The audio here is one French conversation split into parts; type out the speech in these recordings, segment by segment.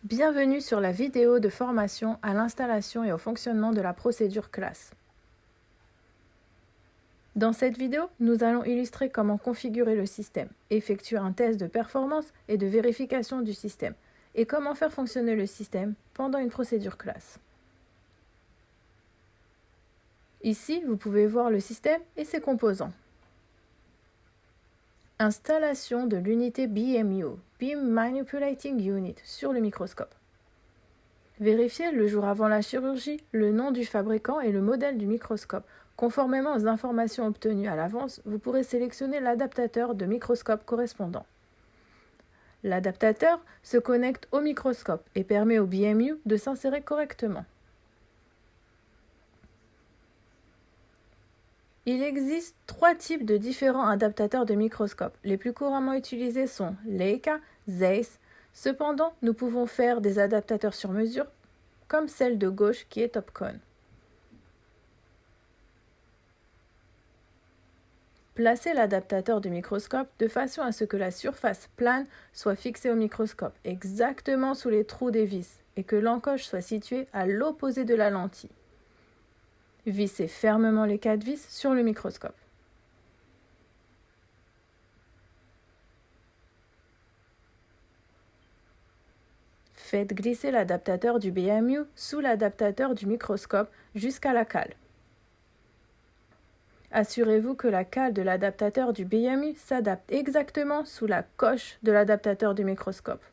Bienvenue sur la vidéo de formation à l'installation et au fonctionnement de la procédure classe. Dans cette vidéo, nous allons illustrer comment configurer le système, effectuer un test de performance et de vérification du système, et comment faire fonctionner le système pendant une procédure classe. Ici, vous pouvez voir le système et ses composants. Installation de l'unité BMU, Beam Manipulating Unit, sur le microscope. Vérifiez le jour avant la chirurgie le nom du fabricant et le modèle du microscope. Conformément aux informations obtenues à l'avance, vous pourrez sélectionner l'adaptateur de microscope correspondant. L'adaptateur se connecte au microscope et permet au BMU de s'insérer correctement. Il existe 3 types de différents adaptateurs de microscope. Les plus couramment utilisés sont Leica, Zeiss. Cependant, nous pouvons faire des adaptateurs sur mesure, comme celle de gauche qui est Topcon. Placez l'adaptateur du microscope de façon à ce que la surface plane soit fixée au microscope, exactement sous les trous des vis, et que l'encoche soit située à l'opposé de la lentille. Vissez fermement les 4 vis sur le microscope. Faites glisser l'adaptateur du BMU sous l'adaptateur du microscope jusqu'à la cale. Assurez-vous que la cale de l'adaptateur du BMU s'adapte exactement sous la coche de l'adaptateur du microscope.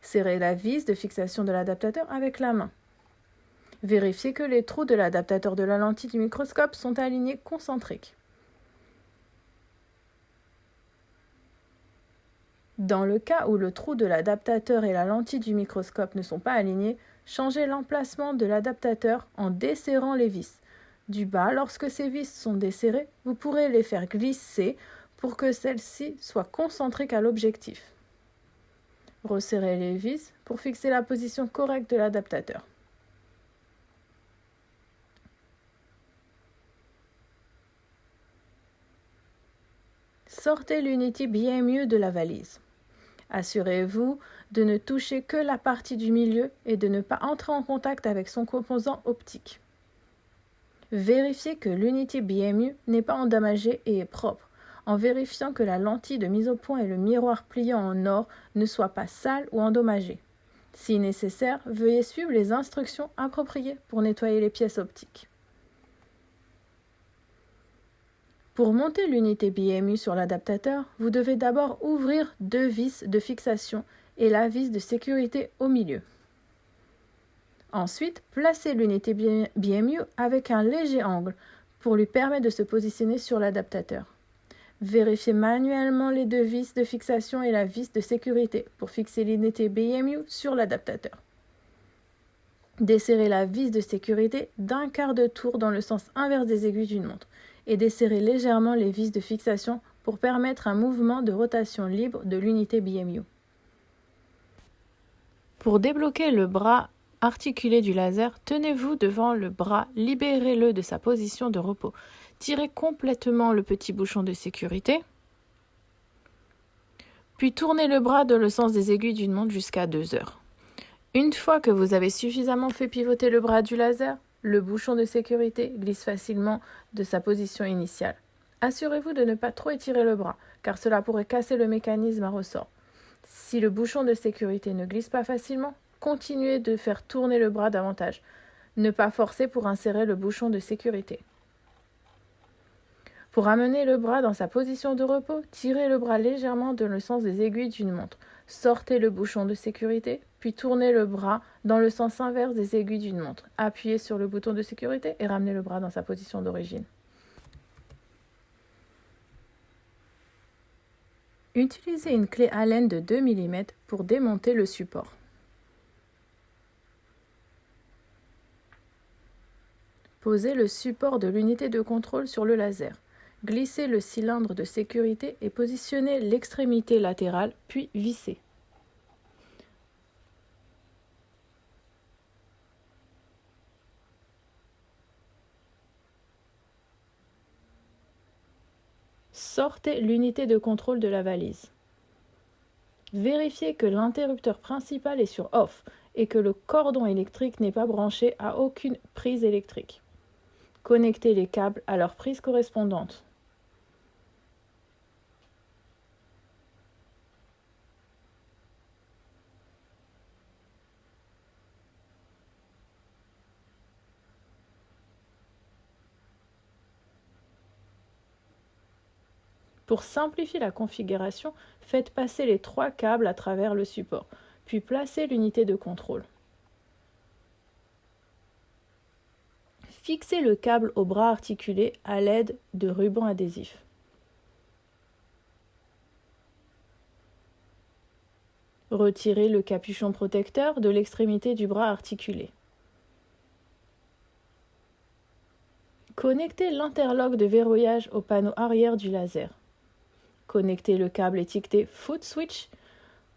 Serrez la vis de fixation de l'adaptateur avec la main. Vérifiez que les trous de l'adaptateur de la lentille du microscope sont alignés concentriques. Dans le cas où le trou de l'adaptateur et la lentille du microscope ne sont pas alignés, changez l'emplacement de l'adaptateur en desserrant les vis. Du bas, lorsque ces vis sont desserrées, vous pourrez les faire glisser pour que celles-ci soient concentriques à l'objectif. Resserrez les vis pour fixer la position correcte de l'adaptateur. Sortez l'unité BMU de la valise. Assurez-vous de ne toucher que la partie du milieu et de ne pas entrer en contact avec son composant optique. Vérifiez que l'unité BMU n'est pas endommagée et est propre, en vérifiant que la lentille de mise au point et le miroir pliant en or ne soient pas sales ou endommagés. Si nécessaire, veuillez suivre les instructions appropriées pour nettoyer les pièces optiques. Pour monter l'unité BMU sur l'adaptateur, vous devez d'abord ouvrir 2 vis de fixation et la vis de sécurité au milieu. Ensuite, placez l'unité BMU avec un léger angle pour lui permettre de se positionner sur l'adaptateur. Vérifiez manuellement les 2 vis de fixation et la vis de sécurité pour fixer l'unité BMU sur l'adaptateur. Desserrez la vis de sécurité d'un quart de tour dans le sens inverse des aiguilles d'une montre et desserrez légèrement les vis de fixation pour permettre un mouvement de rotation libre de l'unité BMU. Pour débloquer le bras articulé du laser, tenez-vous devant le bras, libérez-le de sa position de repos. Tirez complètement le petit bouchon de sécurité, puis tournez le bras dans le sens des aiguilles d'une montre jusqu'à 2 heures. Une fois que vous avez suffisamment fait pivoter le bras du laser, le bouchon de sécurité glisse facilement de sa position initiale. Assurez-vous de ne pas trop étirer le bras, car cela pourrait casser le mécanisme à ressort. Si le bouchon de sécurité ne glisse pas facilement, continuez de faire tourner le bras davantage. Ne pas forcer pour insérer le bouchon de sécurité. Pour amener le bras dans sa position de repos, tirez le bras légèrement dans le sens des aiguilles d'une montre. Sortez le bouchon de sécurité, puis tournez le bras dans le sens inverse des aiguilles d'une montre. Appuyez sur le bouton de sécurité et ramenez le bras dans sa position d'origine. Utilisez une clé Allen de 2 mm pour démonter le support. Posez le support de l'unité de contrôle sur le laser. Glissez le cylindre de sécurité et positionnez l'extrémité latérale, puis vissez. Sortez l'unité de contrôle de la valise. Vérifiez que l'interrupteur principal est sur off et que le cordon électrique n'est pas branché à aucune prise électrique. Connectez les câbles à leur prise correspondante. Pour simplifier la configuration, faites passer les 3 câbles à travers le support, puis placez l'unité de contrôle. Fixez le câble au bras articulé à l'aide de ruban adhésif. Retirez le capuchon protecteur de l'extrémité du bras articulé. Connectez l'interlock de verrouillage au panneau arrière du laser. Connectez le câble étiqueté Foot Switch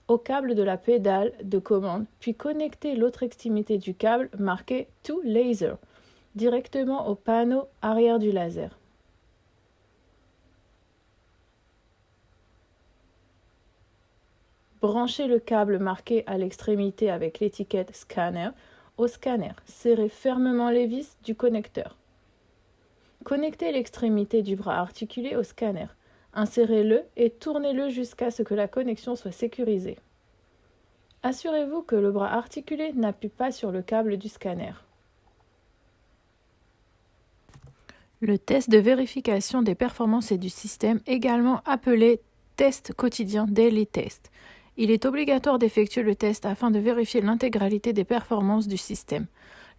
au câble de la pédale de commande, puis connectez l'autre extrémité du câble marqué To Laser directement au panneau arrière du laser. Branchez le câble marqué à l'extrémité avec l'étiquette Scanner au scanner. Serrez fermement les vis du connecteur. Connectez l'extrémité du bras articulé au scanner. Insérez-le et tournez-le jusqu'à ce que la connexion soit sécurisée. Assurez-vous que le bras articulé n'appuie pas sur le câble du scanner. Le test de vérification des performances et du système, également appelé test quotidien Daily Test. Il est obligatoire d'effectuer le test afin de vérifier l'intégralité des performances du système.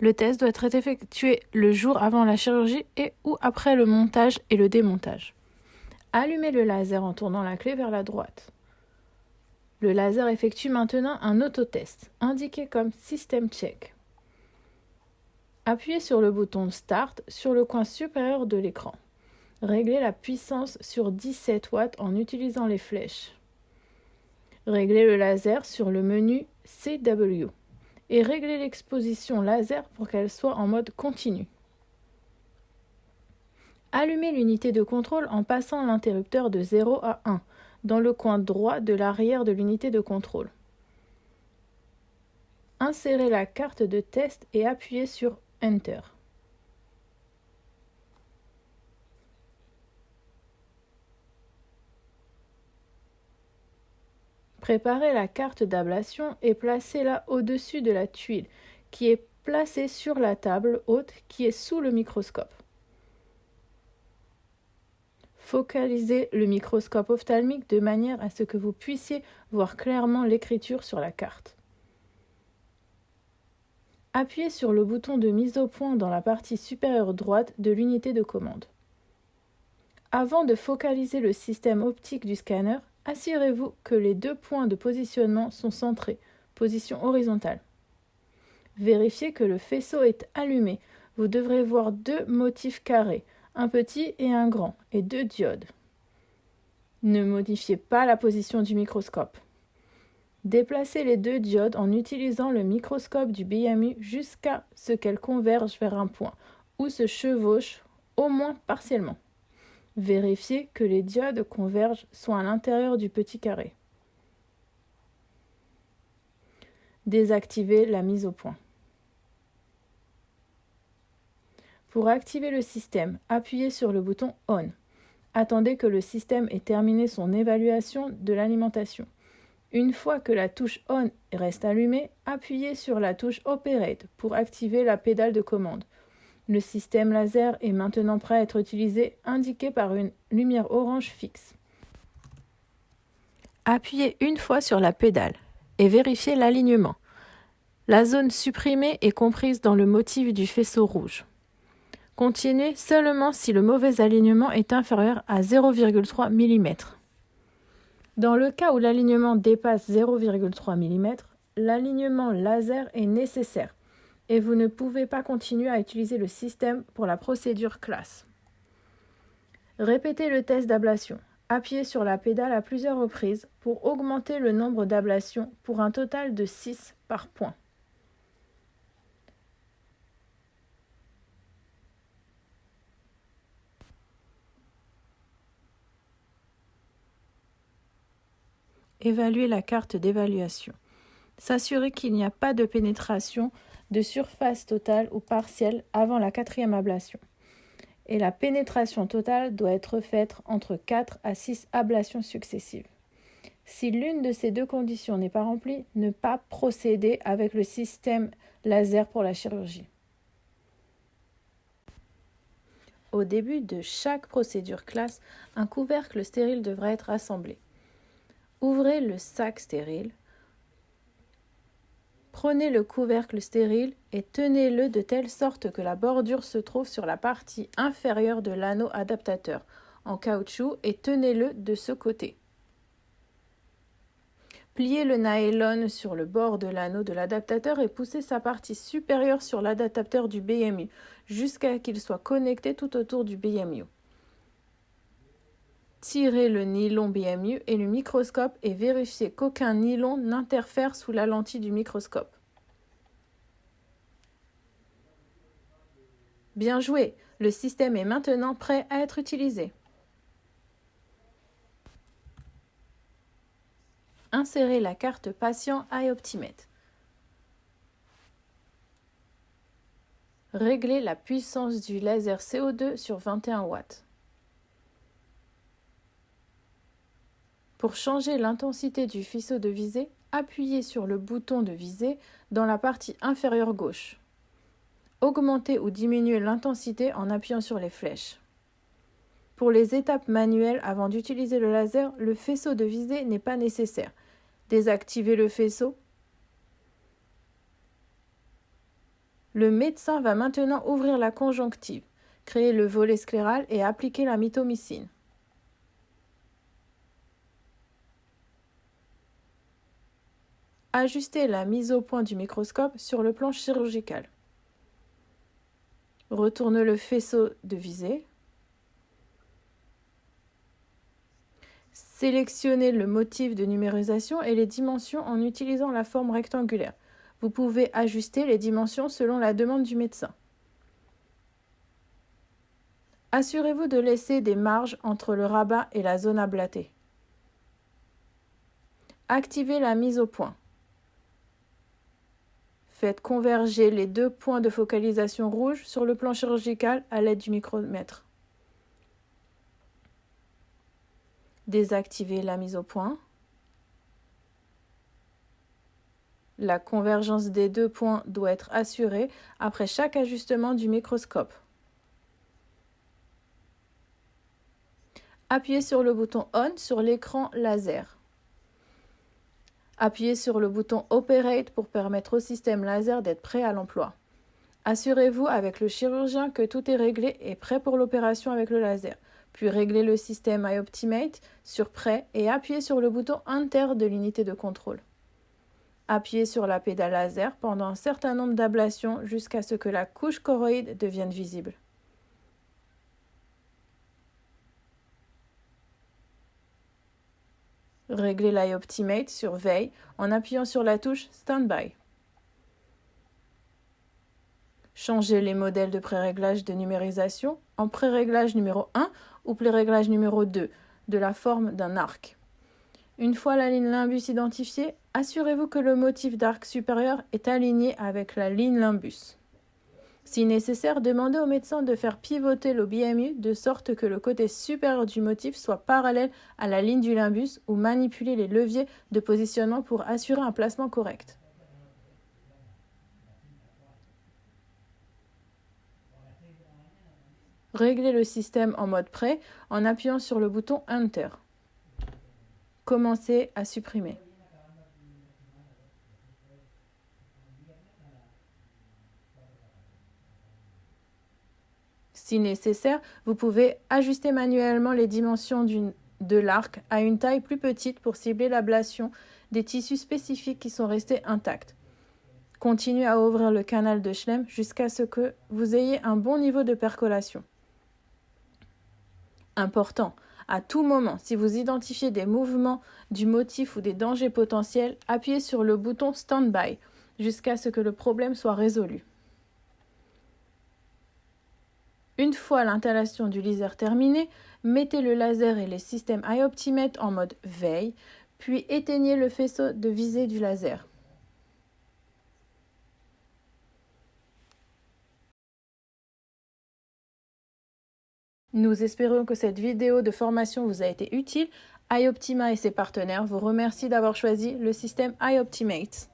Le test doit être effectué le jour avant la chirurgie et ou après le montage et le démontage. Allumez le laser en tournant la clé vers la droite. Le laser effectue maintenant un autotest, indiqué comme System Check. Appuyez sur le bouton Start sur le coin supérieur de l'écran. Réglez la puissance sur 17 watts en utilisant les flèches. Réglez le laser sur le menu CW et réglez l'exposition laser pour qu'elle soit en mode continu. Allumez l'unité de contrôle en passant l'interrupteur de 0 à 1 dans le coin droit de l'arrière de l'unité de contrôle. Insérez la carte de test et appuyez sur Enter. Préparez la carte d'ablation et placez-la au-dessus de la tuile qui est placée sur la table haute qui est sous le microscope. Focalisez le microscope ophtalmique de manière à ce que vous puissiez voir clairement l'écriture sur la carte. Appuyez sur le bouton de mise au point dans la partie supérieure droite de l'unité de commande. Avant de focaliser le système optique du scanner, assurez-vous que les 2 points de positionnement sont centrés, position horizontale. Vérifiez que le faisceau est allumé. Vous devrez voir 2 motifs carrés, un petit et un grand, et 2 diodes. Ne modifiez pas la position du microscope. Déplacez les 2 diodes en utilisant le microscope du BMU jusqu'à ce qu'elles convergent vers un point ou se chevauchent, au moins partiellement. Vérifiez que les diodes convergent soit à l'intérieur du petit carré. Désactivez la mise au point. Pour activer le système, appuyez sur le bouton On. Attendez que le système ait terminé son évaluation de l'alimentation. Une fois que la touche On reste allumée, appuyez sur la touche Operate pour activer la pédale de commande. Le système laser est maintenant prêt à être utilisé, indiqué par une lumière orange fixe. Appuyez une fois sur la pédale et vérifiez l'alignement. La zone supprimée est comprise dans le motif du faisceau rouge. Continuez seulement si le mauvais alignement est inférieur à 0,3 mm. Dans le cas où l'alignement dépasse 0,3 mm, l'alignement laser est nécessaire et vous ne pouvez pas continuer à utiliser le système pour la procédure classe. Répétez le test d'ablation. Appuyez sur la pédale à plusieurs reprises pour augmenter le nombre d'ablations pour un total de 6 par point. Évaluer la carte d'évaluation. S'assurer qu'il n'y a pas de pénétration de surface totale ou partielle avant la 4e ablation. Et la pénétration totale doit être faite entre 4 à 6 ablations successives. Si l'une de ces deux conditions n'est pas remplie, ne pas procéder avec le système laser pour la chirurgie. Au début de chaque procédure classe, un couvercle stérile devra être assemblé. Ouvrez le sac stérile. Prenez le couvercle stérile et tenez-le de telle sorte que la bordure se trouve sur la partie inférieure de l'anneau adaptateur en caoutchouc et tenez-le de ce côté. Pliez le nylon sur le bord de l'anneau de l'adaptateur et poussez sa partie supérieure sur l'adaptateur du BMU jusqu'à qu'il soit connecté tout autour du BMU. Tirez le nylon BMU et le microscope et vérifiez qu'aucun nylon n'interfère sous la lentille du microscope. Bien joué! Le système est maintenant prêt à être utilisé. Insérez la carte patient iOptimate. Réglez la puissance du laser CO2 sur 21 watts. Pour changer l'intensité du faisceau de visée, appuyez sur le bouton de visée dans la partie inférieure gauche. Augmentez ou diminuez l'intensité en appuyant sur les flèches. Pour les étapes manuelles avant d'utiliser le laser, le faisceau de visée n'est pas nécessaire. Désactivez le faisceau. Le médecin va maintenant ouvrir la conjonctive, créer le volet scléral et appliquer la mitomycine. Ajustez la mise au point du microscope sur le plan chirurgical. Retournez le faisceau de visée. Sélectionnez le motif de numérisation et les dimensions en utilisant la forme rectangulaire. Vous pouvez ajuster les dimensions selon la demande du médecin. Assurez-vous de laisser des marges entre le rabat et la zone ablatée. Activez la mise au point. Faites converger les deux points de focalisation rouges sur le plan chirurgical à l'aide du micromètre. Désactivez la mise au point. La convergence des deux points doit être assurée après chaque ajustement du microscope. Appuyez sur le bouton On sur l'écran laser. Appuyez sur le bouton Operate pour permettre au système laser d'être prêt à l'emploi. Assurez-vous avec le chirurgien que tout est réglé et prêt pour l'opération avec le laser. Puis réglez le système iOptimate sur Prêt et appuyez sur le bouton Enter de l'unité de contrôle. Appuyez sur la pédale laser pendant un certain nombre d'ablations jusqu'à ce que la couche choroïde devienne visible. Réglez l'iOptimate sur Veille en appuyant sur la touche Standby. Changez les modèles de pré-réglage de numérisation en pré-réglage numéro 1 ou pré-réglage numéro 2 de la forme d'un arc. Une fois la ligne limbus identifiée, assurez-vous que le motif d'arc supérieur est aligné avec la ligne limbus. Si nécessaire, demandez au médecin de faire pivoter le BMU de sorte que le côté supérieur du motif soit parallèle à la ligne du limbus ou manipulez les leviers de positionnement pour assurer un placement correct. Réglez le système en mode prêt en appuyant sur le bouton Enter. Commencez à supprimer. Si nécessaire, vous pouvez ajuster manuellement les dimensions de l'arc à une taille plus petite pour cibler l'ablation des tissus spécifiques qui sont restés intacts. Continuez à ouvrir le canal de Schlemm jusqu'à ce que vous ayez un bon niveau de percolation. Important, à tout moment, si vous identifiez des mouvements du motif ou des dangers potentiels, appuyez sur le bouton Standby jusqu'à ce que le problème soit résolu. Une fois l'installation du laser terminée, mettez le laser et les systèmes iOptimate en mode veille, puis éteignez le faisceau de visée du laser. Nous espérons que cette vidéo de formation vous a été utile. iOptima et ses partenaires vous remercient d'avoir choisi le système iOptimate.